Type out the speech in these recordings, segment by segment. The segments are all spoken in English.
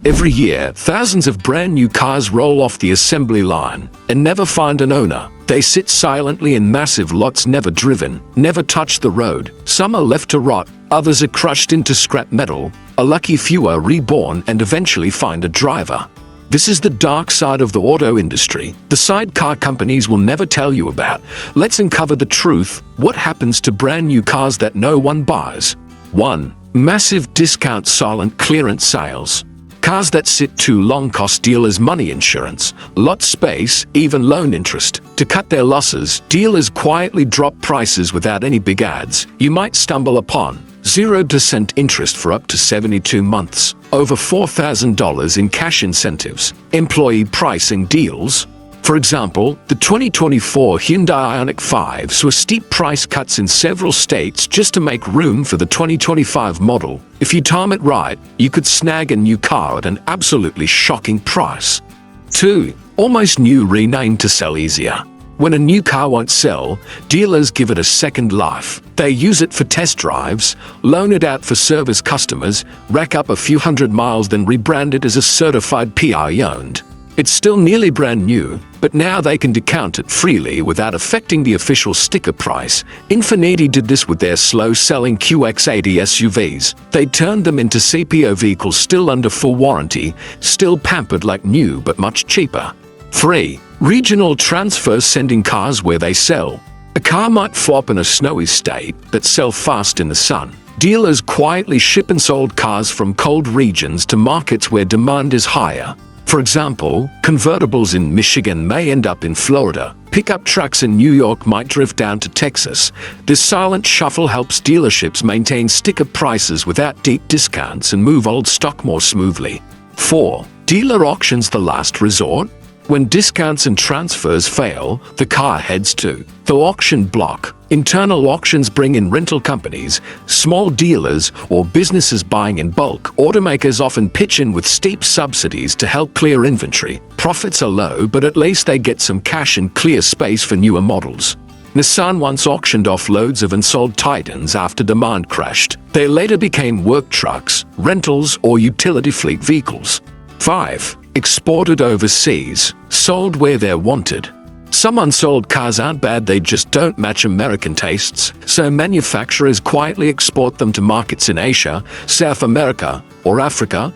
Every year, thousands of brand new cars roll off the assembly line and never find an owner. They sit silently in massive lots, never driven, never touch the road. Some are left to rot, others are crushed into scrap metal. A lucky few are reborn and eventually find a driver. This is the dark side of the auto industry, the side car companies will never tell you about. Let's uncover the truth. What happens to brand new cars that no one buys? 1. Massive discount silent clearance sales. Cars that sit too long cost dealers money, insurance, lot space, even loan interest. To cut their losses, dealers quietly drop prices without any big ads. You might stumble upon 0% interest for up to 72 months, over $4,000 in cash incentives, employee pricing deals. For example, the 2024 Hyundai Ioniq 5 saw steep price cuts in several states just to make room for the 2025 model. If you time it right, you could snag a new car at an absolutely shocking price. 2. Almost new, renamed to sell easier. When a new car won't sell, dealers give it a second life. They use it for test drives, loan it out for service customers, rack up a few hundred miles, then rebrand it as a certified PI owned. It's still nearly brand new, but now they can discount it freely without affecting the official sticker price. Infiniti did this with their slow-selling QX80 SUVs. They turned them into CPO vehicles still under full warranty, still pampered like new but much cheaper. 3. Regional transfers, sending cars where they sell. A car might flop in a snowy state but sell fast in the sun. Dealers quietly ship unsold cars from cold regions to markets where demand is higher. For example, convertibles in Michigan may end up in Florida. Pickup trucks in New York might drift down to Texas. This silent shuffle helps dealerships maintain sticker prices without deep discounts and move old stock more smoothly. 4. Dealer auctions, the last resort. When discounts and transfers fail, the car heads to the auction block. Internal auctions bring in rental companies, small dealers, or businesses buying in bulk. Automakers often pitch in with steep subsidies to help clear inventory. Profits are low, but at least they get some cash and clear space for newer models. Nissan once auctioned off loads of unsold Titans after demand crashed. They later became work trucks, rentals, or utility fleet vehicles. 5. Exported overseas, sold where they're wanted. Some unsold cars aren't bad, they just don't match American tastes, so manufacturers quietly export them to markets in Asia, South America, or Africa.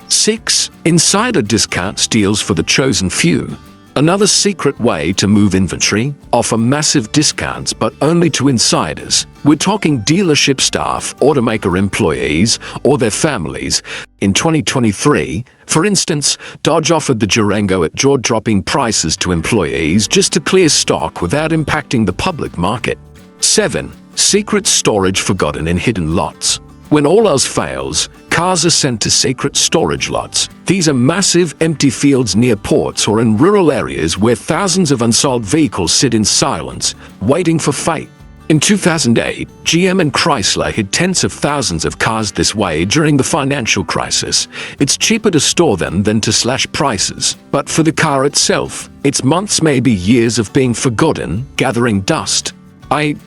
6. Insider discount deals for the chosen few. Another secret way to move inventory: offer massive discounts but only to insiders. We're talking dealership staff, automaker employees, or their families. In 2023, for instance, Dodge offered the Durango at jaw-dropping prices to employees just to clear stock without impacting the public market. 7. Secret storage, forgotten in hidden lots. When all else fails, cars are sent to secret storage lots. These are massive empty fields near ports or in rural areas where thousands of unsold vehicles sit in silence, waiting for fate. In 2008, GM and Chrysler hid tens of thousands of cars this way during the financial crisis. It's cheaper to store them than to slash prices. But for the car itself, it's months, maybe years of being forgotten, gathering dust.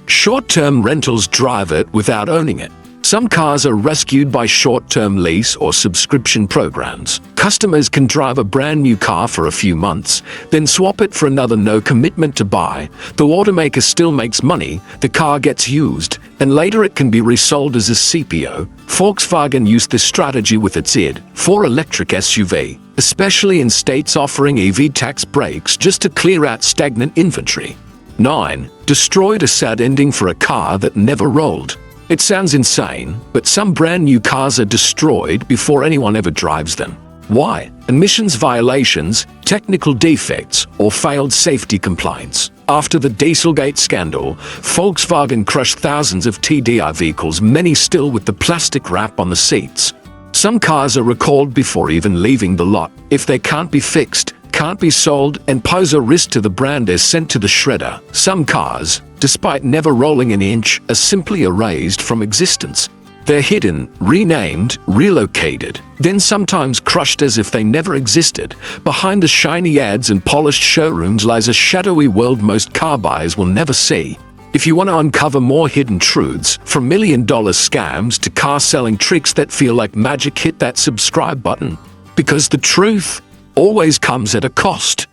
Short-term rentals, drive it without owning it. Some cars are rescued by short-term lease or subscription programs. Customers can drive a brand new car for a few months, then swap it for another, no commitment to buy. The automaker still makes money, the car gets used, and later it can be resold as a CPO. Volkswagen used this strategy with its ID.4 electric SUV, especially in states offering EV tax breaks just to clear out stagnant inventory. 9. Destroyed, a sad ending for a car that never rolled. It sounds insane, but some brand new cars are destroyed before anyone ever drives them. Why? Emissions violations, technical defects, or failed safety compliance. After the Dieselgate scandal, Volkswagen crushed thousands of TDI vehicles, many still with the plastic wrap on the seats. Some cars are recalled before even leaving the lot. If they can't be fixed, can't be sold, and pose a risk to the brand, is sent to the shredder. Some cars, despite never rolling an inch, are simply erased from existence. They're hidden, renamed, relocated, then sometimes crushed as if they never existed. Behind the shiny ads and polished showrooms lies a shadowy world most car buyers will never see. If you want to uncover more hidden truths, from million-dollar scams to car selling tricks that feel like magic, hit that subscribe button. Because the truth always comes at a cost.